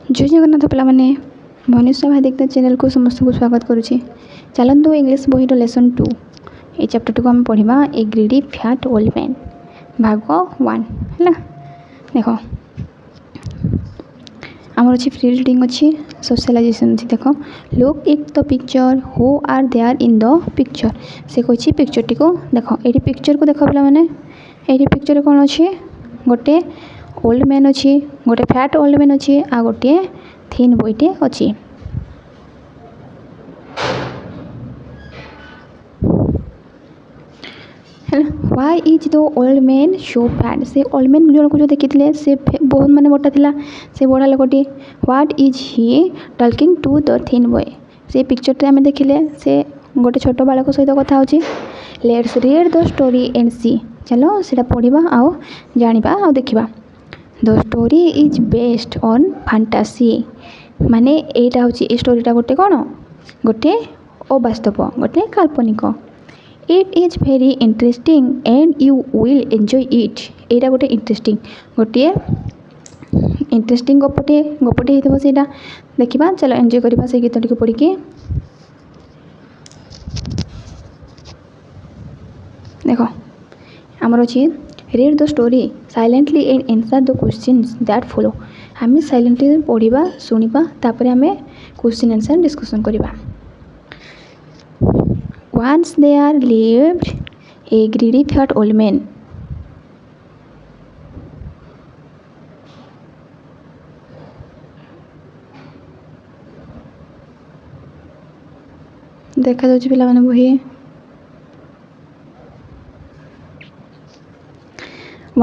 जय जगन्नाथ पिलाମାନେ ମନୀଷା ଭାଦିକତା ଚ୍ୟାନେଲକୁ ସମସ୍ତଙ୍କୁ ସ୍ୱାଗତ କରୁଛି। ଚାଲନ୍ତୁ ଇଂଲିଶ ବହିର ଲେସନ୍ 2 এই ଚ୍ୟାପ୍ଟରଟିକୁ ଆମେ ପଢ଼ିବା ଏ ଗ୍ରିଡି ଫ୍ୟାଟ୍ ଓଲ୍ଡ ମ୍ୟାନ୍ ଭାଗ 1 ହେଲା। ଦେଖ ଆମର ଅଛି ଫ୍ରି ରିଡ଼ିଂ ଅଛି, ସୋସିଆଲାଇଜେସନ୍ ଅଛି। ଦେଖ look it the picture who are there in the picture. ସେ କହିଛି ପିକ୍ଚରଟିକୁ ଦେଖ। ଏଇଠି ପିକ୍ଚରକୁ ଦେଖ ପିଲାମାନେ, ଏଇଠି ପିକ୍ଚରରେ କ'ଣ ଅଛି? ଗୋଟେ ଓଲ୍ଡ ମ୍ୟାନ୍ ଅଛି, ଗୋଟେ ଫ୍ୟାଟ୍ ଓଲ୍ଡ ମ୍ୟାନ୍ ଅଛି, ଆଉ ଗୋଟିଏ ଥିନ୍ ବୟଟେ ଅଛି। Why is the old man so fat? ସେ ଓଲ୍ଡ ମ୍ୟାନ୍ ଜଣକୁ ଯେଉଁ ଦେଖିଥିଲେ ସେ ବହୁତ ମାନେ ମୋଟା ଥିଲା, ସେ ବଢ଼ା ଲୋକଟି। What is he talking to the thin boy? ସେ ପିକ୍ଚରଟି ଆମେ ଦେଖିଲେ ସେ ଗୋଟେ ଛୋଟ ବାଳକ ସହିତ କଥା ହେଉଛି। Let's read the story and see. ଚାଲ ସେଇଟା ପଢ଼ିବା ଆଉ ଜାଣିବା ଆଉ ଦେଖିବା। The story is based on fantasy. ମାନେ ଏଇଟା ହେଉଛି ଏ ଷ୍ଟୋରିଟା ଗୋଟେ କ'ଣ? ଗୋଟେ ଅବାସ୍ତବ, ଗୋଟେ କାଳ୍ପନିକ। It is very interesting and you will enjoy it. ଏଇଟା ଗୋଟେ ଇଣ୍ଟରେଷ୍ଟିଂ, ଗୋଟିଏ ଇଣ୍ଟରେଷ୍ଟିଂ ଗପଟେ ହେଇଥିବ ସେଇଟା। ଦେଖିବା, ଚାଲ ଏନ୍ଜୟ କରିବା ସେଇ ଗୀତଟିକୁ ପଢ଼ିକି। ଦେଖ ଆମର ଅଛି read the story silently and answer the questions that follow. ଆମେ ସାଇଲେଣ୍ଟଲି ପଢ଼ିବା, ଶୁଣିବା, ତାପରେ ଆମେ କ୍ୱେଶ୍ଚିନ୍ ଆନ୍ସର୍ ଡିସ୍କସନ୍ କରିବା। Once there lived a greedy fat old man. ଦେଖାଯାଉଛି ପିଲାମାନେ ବହି।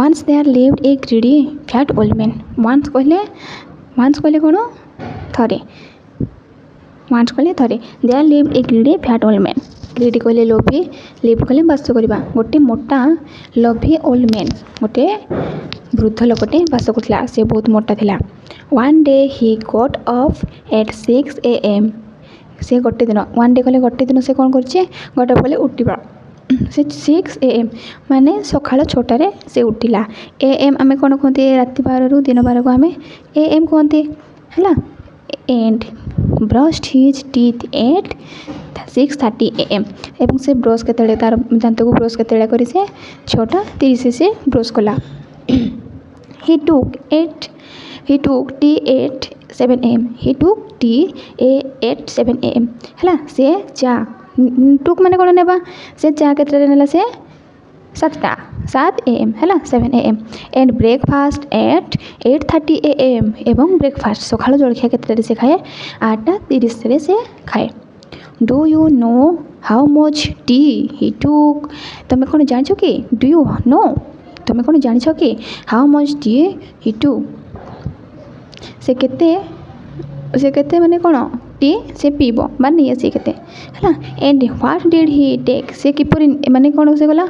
Once there lived a greedy fat old man. Once କହିଲେ କ'ଣ? ଥରେ। Once କହିଲେ ଥରେ। There lived a greedy fat old man. Greedy କହିଲେ ଲୋଭୀ, ଲିଭ୍ କହିଲେ ବାସ କରିବା। ଗୋଟେ ମୋଟା ଲୋଭୀ ଓଲ୍ଡ ମ୍ୟାନ୍, ଗୋଟେ ବୃଦ୍ଧ ଲୋକଟେ ବାସ କରୁଥିଲା। ସେ ବହୁତ ମୋଟା ଥିଲା। One day he got up at 6 AM. ସେ ଗୋଟେ ଦିନ, ୱାନ୍ ଡେ କହିଲେ ଗୋଟେ ଦିନ ସେ କ'ଣ କରିଛି? ଗୋଟେ କହିଲେ ଉଠିବା। ସେ 6 AM ମାନେ ସକାଳ 6ଟାରେ ସେ ଉଠିଲା। AM ଆମେ କ'ଣ କୁହନ୍ତି? ରାତି 12ରୁ ଦିନ 12କୁ ଆମେ AM କୁହନ୍ତି ହେଲା। And brushed his teeth at 6:30 AM. ଏବଂ ସେ ବ୍ରସ୍ କେତେବେଳେ, ତାର ଦାନ୍ତକୁ ବ୍ରସ୍ କେତେବେଳେ କରି ସେ 6:30 ସେ ବ୍ରସ୍ କଲା। He took tea at 7 AM. He took tea at 7 AM ହେଲା। ସେ ଚା ଟୁକ୍ ମାନେ କ'ଣ ନେବା? ସେ ଚା କେତେଟାରେ ନେଲା? ସେ 7 AM ହେଲା, 7 AM. And breakfast at 8:30 AM. ଏବଂ ବ୍ରେକଫାଷ୍ଟ ସକାଳ ଜଳଖିଆ କେତେଟାରେ ସେ ଖାଏ? 8:30ରେ ସେ ଖାଏ। Do you know how much tea he took? ତମେ କ'ଣ ଜାଣିଛ କି? Do you know? ତମେ କ'ଣ ଜାଣିଛ କି? How much tea he took? ସେ କେତେ ମାନେ କ'ଣ ଟି ସେ ପିଇବ ବା ନିଏ ସେ କେତେ ହେଲା। And what did he take? ସେ କିପରି ମାନେ କ'ଣ ସେ ଗଲା?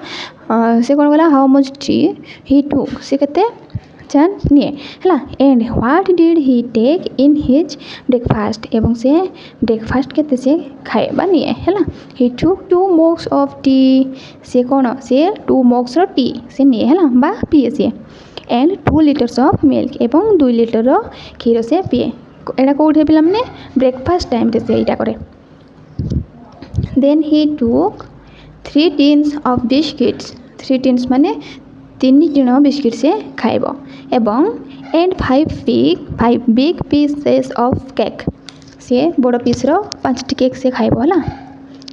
ସେ କ'ଣ ଗଲା? How much tea he took? ସେ କେତେ ଚା ନିଏ ହେଲା। And what did he take in his breakfast? ଏବଂ ସେ ବ୍ରେକଫାଷ୍ଟ କେତେ ସେ ଖାଏ ବା ନିଏ ହେଲା। He took 2 mugs of tea. ସେ କ'ଣ? ସେ 2 mugsର ଟି ସେ ନିଏ ହେଲା ବା ପିଏ ସିଏ। And 2 liters of milk. ଏବଂ 2 ଲିଟରର କ୍ଷୀର ସେ ପିଏ। ଏଇଟା କେଉଁଠି ପିଲାମାନେ? ବ୍ରେକଫାଷ୍ଟ ଟାଇମ୍ରେ ସେ ଏଇଟା କରେ। Then he took 3 tins of biscuits. 3 tins ମାନେ 3 ଟିଣ ବିସ୍କିଟ୍ ସେ ଖାଇବ। ଏବଂ and 5 big pieces of cake. ସେ ବଡ଼ ପିସ୍ର 5ଟି କେକ୍ ସେ ଖାଇବ ହେଲା।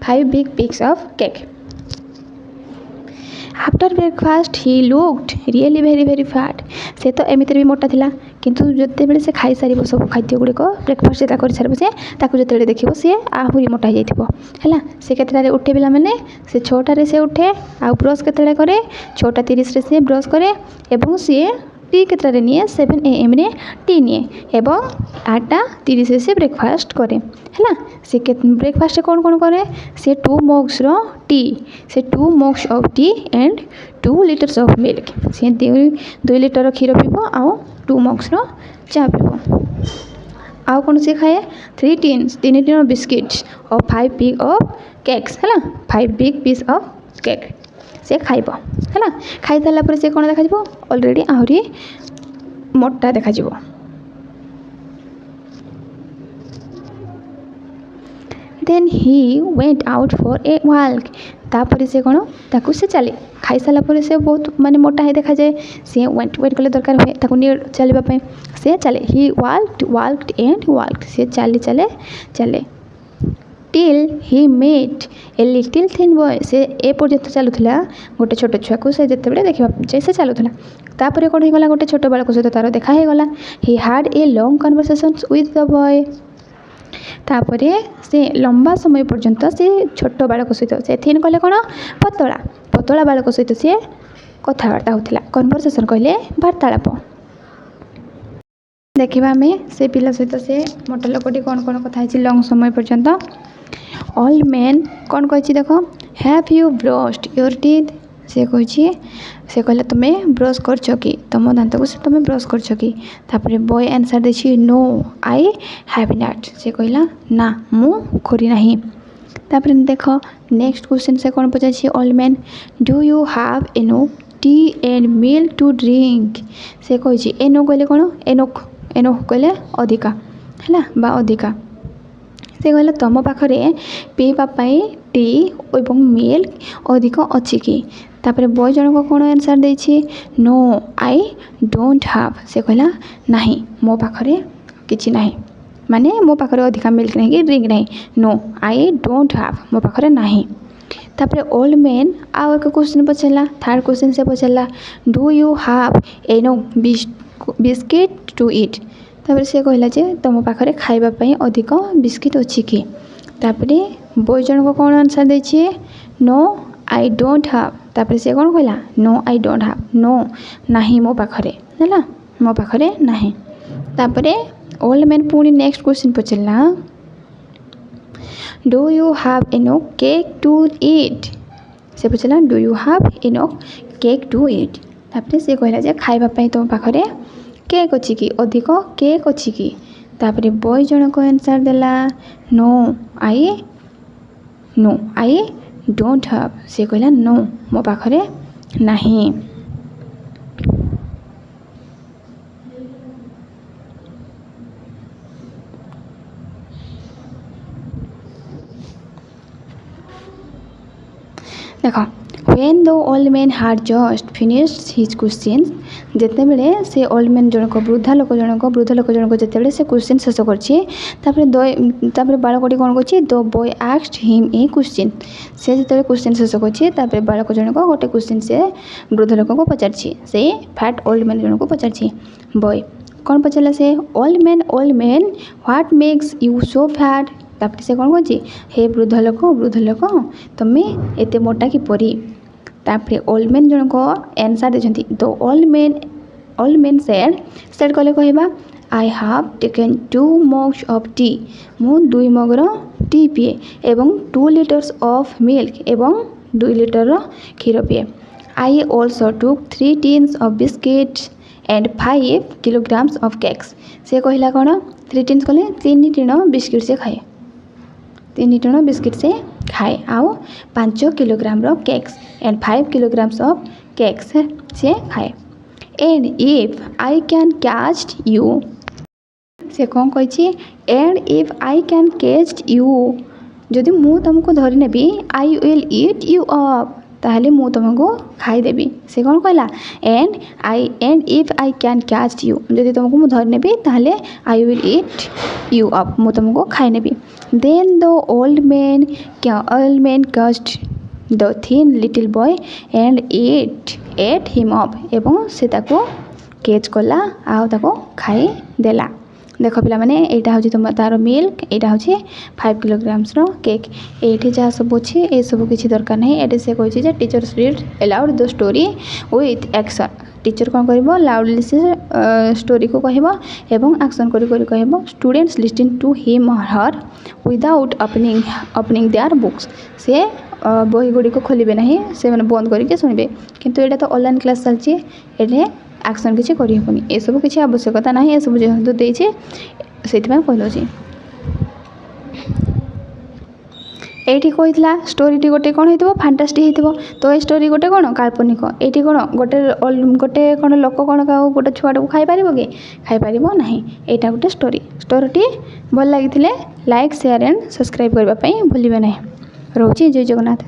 5 big pieces of cake. After breakfast he looked really very fat. ସେ ତ ଏମିତିରେ ବି ମୋଟା ଥିଲା, କିନ୍ତୁ ଯେତେବେଳେ ସେ ଖାଇସାରିବ ସବୁ ଖାଦ୍ୟ ଗୁଡ଼ିକ, ବ୍ରେକଫାଷ୍ଟ ଯେତେବେଳେ କରିସାରିବ ସେ, ତାକୁ ଯେତେବେଳେ ଦେଖିବ ସେ ଆହୁରି ମୋଟା ହେଇଯାଇଥିବ ହେଲା। ସେ କେତେଟାରେ ଉଠେ ପିଲାମାନେ? ସେ 6ଟାରେ ସେ ଉଠେ। ଆଉ ବ୍ରସ୍ କେତେବେଳେ କରେ? 6:30ରେ ସେ ବ୍ରସ୍ କରେ। ଏବଂ ସିଏ ଟି କେତେଟାରେ ନିଏ? 7 AMରେ ଟି ନିଏ। ଏବଂ 8:30ରେ ସେ ବ୍ରେକଫାଷ୍ଟ କରେ ହେଲା। ସେ ବ୍ରେକଫାଷ୍ଟରେ କ'ଣ କରେ? ସେ 2 mugsର ଟି, ସେ 2 mugs of tea and 2 liters of milk. ସେ 2 ଲିଟର କ୍ଷୀର ପିଇବ ଆଉ 2 mugsର ଚା ପିଇବ। ଆଉ କ'ଣ ସେ ଖାଏ? 3 tins 3 ଟିଣ ବିସ୍କିଟ୍ସ ଆଉ 5 big of cakes ହେଲା। 5 big piece of cake ସେ ଖାଇବ ହେଲା। ଖାଇସାରିଲା ପରେ ସେ କ'ଣ ଦେଖାଯିବ? ଅଲରେଡ଼ି ଆହୁରି ମୋଟା ଦେଖାଯିବ। Then he went out for a walk तापर से कौन ताकू से चले खाई सारा पर से बहुत माने मोटा ही देखा जाए सी वेट वेट कले दरकार हुए ताकू नहीं चलवाई से चले ही वाल्कड एंड वाल्कड से चले चले चले till he met a little thin boy से ए पर्यंत चलुला गोटे छोट छुआ को से जिते देखा जैसे चलुला तापर कौन होगा गोटे छोट बालक सहित तार देखा हो गला ही हाड a long conversation with the boy तापर से लंबा समय पर्यंत से छोट बालक सहित से थिन कहले कौन पतला पतला बालक सहित सी कथबार्ता होता कन्वर्सेशन कहले वार्तालाप देखा आम से पिला सहित से मोटा लोकटी कौन कौन कथी लंग समय पर्यंत ऑल मेन कौन कही देख have you brushed your teeth से कही से कहला तुम्हें ब्रश कर तुम दांत को तुम्हें ब्रश कर बॉय आंसर देछि नो आई हैव नॉट से कहला ना मु करी नहीं तापर देख नेक्स्ट क्वेश्चन से कौन पचार old man do you have any tea and milk to drink से कही एनो कहले कौन एनोक एनोक कहले अधिका है बा अधिका से कहला तुम पाखरे पीवाई टी और मिल्क अधिक अच्छी कि तापर बॉय जनक कौन आंसर देछि नो आई डोंट हैव से कहला नहीं मो पाखरे किछि नहीं माने मो पाखरे अधिका मिल्क नहीं कि ड्रिंक नहीं नो आई डोंट हैव मो पाखरे नहीं तापर ओल्ड मैन आउ एक क्वेश्चन पचारा थर्ड क्वेश्चन से पचारा do you have any biscuit to eat तापर से कहला जे तुम पाखरे खाइबा अधिक बिस्किट अच्छी कि तापर बॉय जनक कौन आंसर देछि नो आई डोंट हैव तापर से कौन कहला no I don't have no नहीं मो पाखरे है मो पाखरे नहीं तापर ओल्ड मैन पुणी नेक्स्ट क्वेश्चन पचारा do you have any cake to eat से पचारा do you have any cake to eat तापर से कहला जे खाइबा तुम पाखरे केक अच्छी कि अधिक केक अच्छी कि तापर बॉय जनक आंसर देला नो आई डोंट हैव से कहला नो मो पाखरे नहीं देख when the old man had just finished his questions जिते बेले से ओल्ड मैन जनक वृद्धा लोक जनक जिते बेले से क्वेश्चन शेष कर बालकटी कौन कर the boy asked him a question से जिते क्वेश्चन शेष कर बालक जनक गोटे क्वेश्चन से वृद्ध लोक को पचार से फैट ओल्ड मैन जनक पचार बॉय कौन पचारा से old man what makes you so fat तापर से कौन कह हे वृद्ध लोक तुम्हें एत मोटा किपरि तापर ओल्ड मैन जनक आंसर देछंती द ओल्ड मैन सेड कले कहबा I have taken 2 mugs of tea मु 2 मगर टी पिए एवं 2 लीटर्स ऑफ मिल्क एवं 2 लीटर क्षीर पिए I also took 3 teens of biscuits and 5 kilograms of cakes से कहला कौन 3 टीन्स कले 3 टीण बिस्किट से खाए 3 टीण बिस्किट से खाए आउ 5 kilogram cakes and 5 kilograms of cakes से खाए and if I can catch you से कौन कही and if I can catch you जदि मु तुमको धरी नेबी I will eat you up ताहले मु तुमको खाईदेवी से कौन कहला and if I can catch you जदि तुमको मु धरी नेबी ताहले I will eat you up मु तुमको खाई नेबी then the old man catched the thin little boy and ate him up एवं से ताको कैच कला आउ ताको खाई देला देख पिला माने एटा होची तुम तार मिल्क एटा होची 5 किलोग्राम्स रो केक एठी जहाँ सब अच्छे ये सब किसी दरकार नहीं एटे से कही जे teachers read aloud the story with action teacher कौन कर लाउडली से स्टोरी को कहब एवं एक्शन करी कहब students listening to him her without opening their books से बही गुड़ी को खोलिबे नहीं से माने बंद करके सुनबे किंतु एटा तो ऑनलाइन क्लास चलची एटे एक्शन किसी करहबनी ये सब किसी आवश्यकता ना ये सब जेहेतु देछे से कह এইটি কইଥିଲା স্টোरीटी गोटे कौन हो फैंटास्टिक हो तो ये स्टोरी गोटे कौन काल्पनिक ये कौन गोटे गोटे कौन लोक कौन गोटे छुआटा को खाई पार कि खाई पार ना यहाँ गोटे स्टोरीटी भल लगी लाइक शेयर एंड सब्सक्राइब करने भूलिए ना रोचे जय जगन्नाथ।